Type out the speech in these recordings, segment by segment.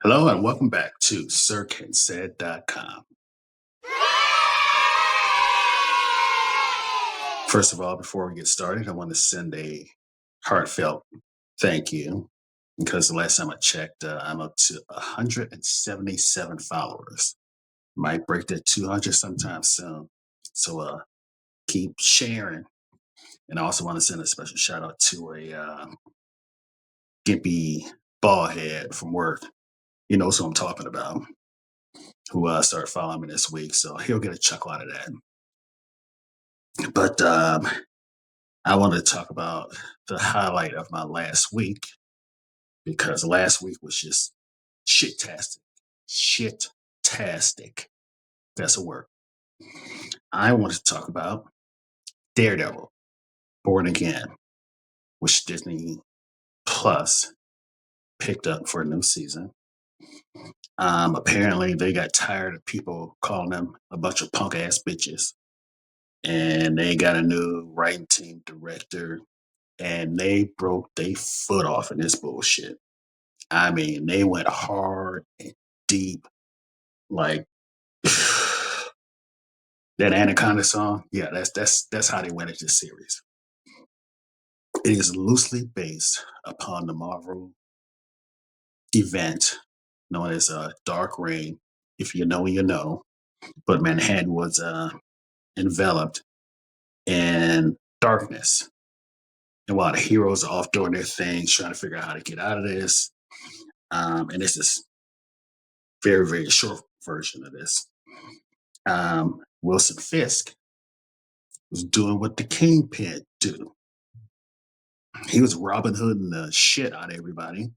Hello and welcome back to SirKenSaid.com. First of all, before we get started, I want to send a heartfelt thank you because the last time I checked, I'm up to 177 followers. Might break that 200 sometime soon. So keep sharing. And I also want to send a special shout out to a gimpy ball head from work. He knows who I'm talking about, who started following me this week. So he'll get a chuckle out of that. But I want to talk about the highlight of my last week because last week was just shit-tastic. Shit-tastic. That's a word. I want to talk about Daredevil, Born Again, which Disney Plus picked up for a new season. Apparently, they got tired of people calling them a bunch of punk ass bitches, and they got a new writing team director, and they broke their foot off in this bullshit. I mean, they went hard and deep, like that Anaconda song. Yeah, that's how they went into the series. It is loosely based upon the Marvel event known as Dark Reign. If you know, you know. But Manhattan was enveloped in darkness, and while the heroes are off doing their things, trying to figure out how to get out of this, and this is very very short version of this. Wilson Fisk was doing what the Kingpin do. He was Robin Hooding the shit out of everybody.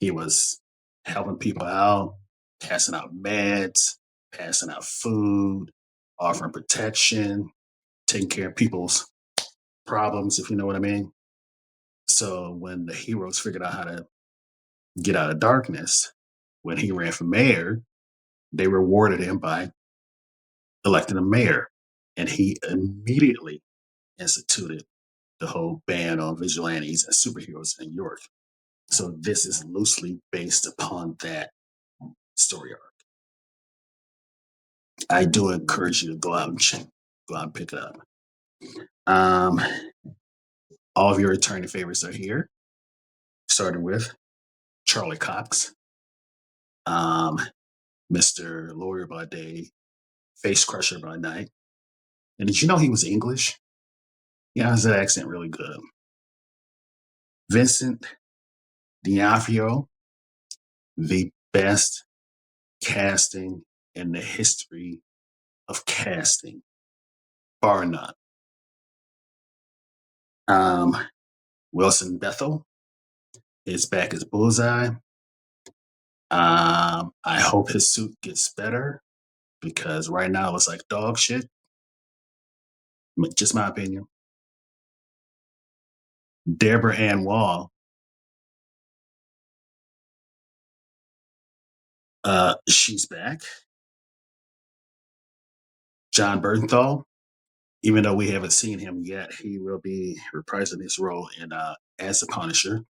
He was helping people out, passing out meds, passing out food, offering protection, taking care of people's problems, if you know what I mean. So when the heroes figured out how to get out of darkness, when he ran for mayor, they rewarded him by electing a mayor. And he immediately instituted the whole ban on vigilantes and superheroes in New York. So this is loosely based upon that story arc. I do encourage you to go out and check, go out and pick it up. Um, all of your returning favorites are here, starting with Charlie Cox, um, Mr. Lawyer by Day, Face Crusher by Night. And did you know he was English? Yeah, his accent really good. Vincent D'Onofrio, the best casting in the history of casting, bar none. Um, Wilson Bethel is back as Bullseye. I hope his suit gets better because right now it's like dog shit. Just my opinion. Deborah Ann Wall, she's back. John Bernthal, even though we haven't seen him yet, he will be reprising his role in as the Punisher,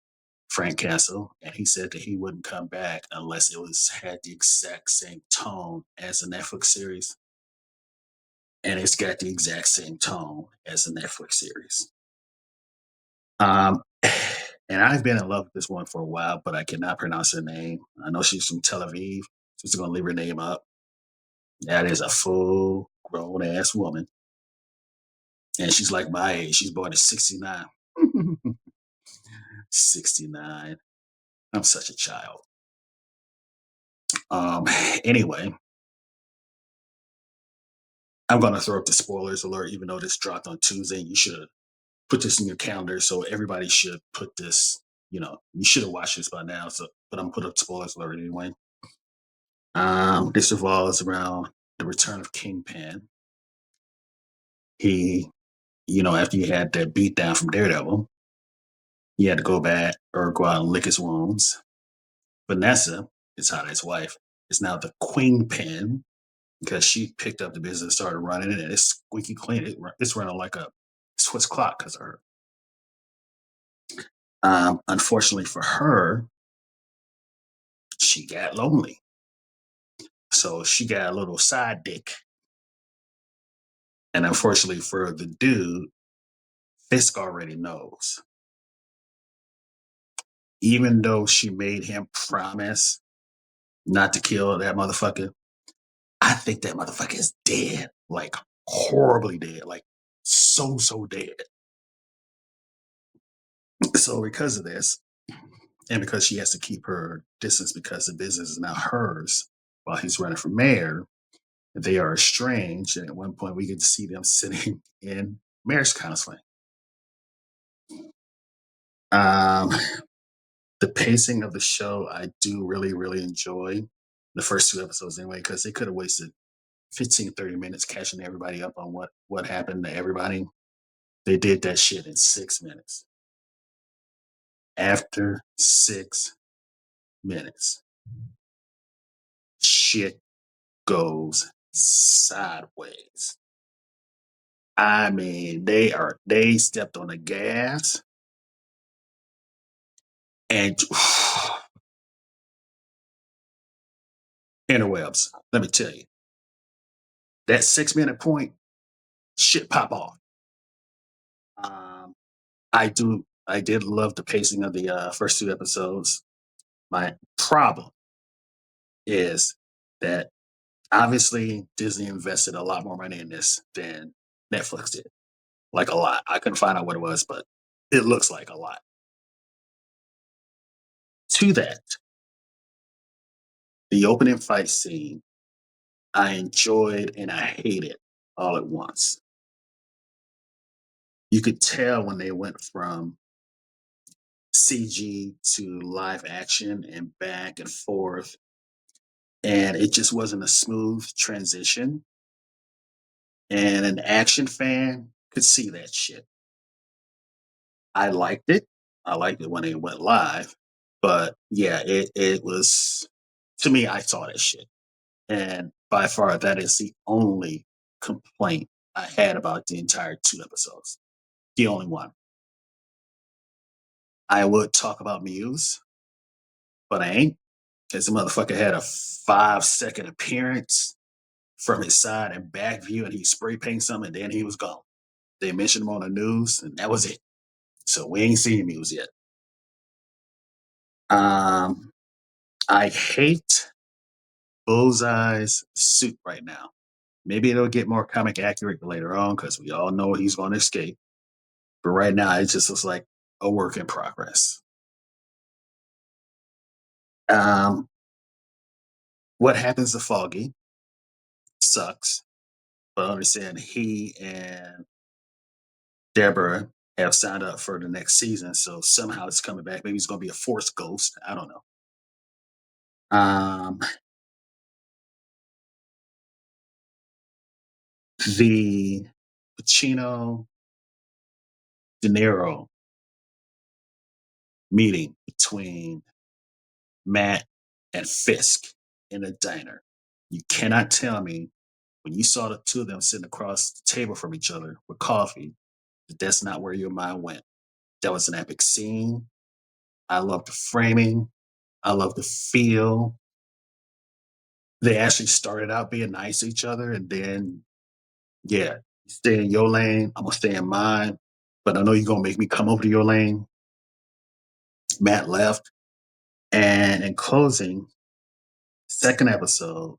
Frank Castle, and he said that he wouldn't come back unless it was had the exact same tone as the Netflix series, and it's got the exact same tone as the Netflix series. Um, and I've been in love with this one for a while, but I cannot pronounce her name. I know she's from Tel Aviv. So she's going to leave her name up. That is a full grown ass woman. And she's like my age. She's born in 69. 69. I'm such a child. Um, anyway, I'm going to throw up the spoilers alert, even though this dropped on Tuesday. You should put this in your calendar. So everybody should put this, you should have watched this by now. So, but I'm put up spoilers alert anyway. This revolves around the return of Kingpin. He, after he had that beat down from Daredevil, he had to go back or go out and lick his wounds. Vanessa, his hot ex wife, is now the Queen Pin because she picked up the business and started running it, and it's squeaky clean. It's running like a Swiss clock because of her. Unfortunately for her, She got lonely. So she got a little side dick. And unfortunately for the dude, Fisk already knows. Even though she made him promise not to kill that motherfucker, I think that motherfucker is dead. Like horribly dead. Like so dead. So because of this, and because she has to keep her distance because the business is now hers while he's running for mayor, they are estranged. And at one point, we get to see them sitting in marriage counseling. Um, the pacing of the show, I do really enjoy the first two episodes anyway, because they could have wasted 15, 30 minutes catching everybody up on what happened to everybody. They did that shit in 6 minutes. After 6 minutes, shit goes sideways. I mean, they stepped on the gas and interwebs. Let me tell you, that 6 minute point, shit pop off. Um, I did love the pacing of the first two episodes. My problem is that obviously Disney invested a lot more money in this than Netflix did. Like a lot. I couldn't find out what it was, but it looks like a lot. To that, the opening fight scene, I enjoyed and I hated all at once. You could tell when they went from CG to live action and back and forth, and it just wasn't a smooth transition. And an action fan could see that shit. I liked it. I liked it when it went live, but yeah, it was to me. I saw that shit, and by far that is the only complaint I had about the entire two episodes. The only one. I would talk about Muse, but I ain't because the motherfucker had a 5 second appearance from his side and back view, and he spray paint something, and then he was gone. They mentioned him on the news, and that was it. So we ain't seen Muse yet. Um, I hate Bullseye's suit right now. Maybe it'll get more comic accurate later on because we all know he's going to escape. But right now, it just looks like a work in progress. Um, what happens to Foggy sucks, but I understand he and Deborah have signed up for the next season, so somehow it's coming back. Maybe it's going to be a force ghost. I don't know. Um, the Pacino De Niro meeting between Matt and Fisk in a diner. You cannot tell me when you saw the two of them sitting across the table from each other with coffee that that's not where your mind went. That was an epic scene. I love the framing. I love the feel. They actually started out being nice to each other, and then yeah, stay in your lane. I'm gonna stay in mine, but I know you're gonna make me come over to your lane. Matt left, and in closing, second episode,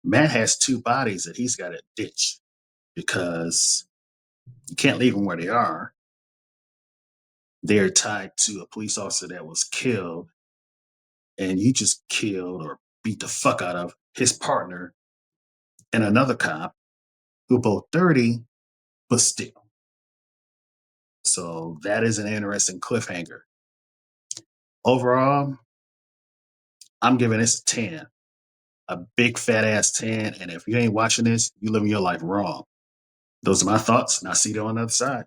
Matt has two bodies that he's got to ditch because you can't leave them where they are. They're tied to a police officer that was killed, and you just killed or beat the fuck out of his partner and another cop who are both 30, but still. So that is an interesting cliffhanger. Overall, I'm giving this a 10, a big fat ass 10. And if you ain't watching this, you living your life wrong. Those are my thoughts, and I'll see you on the other side.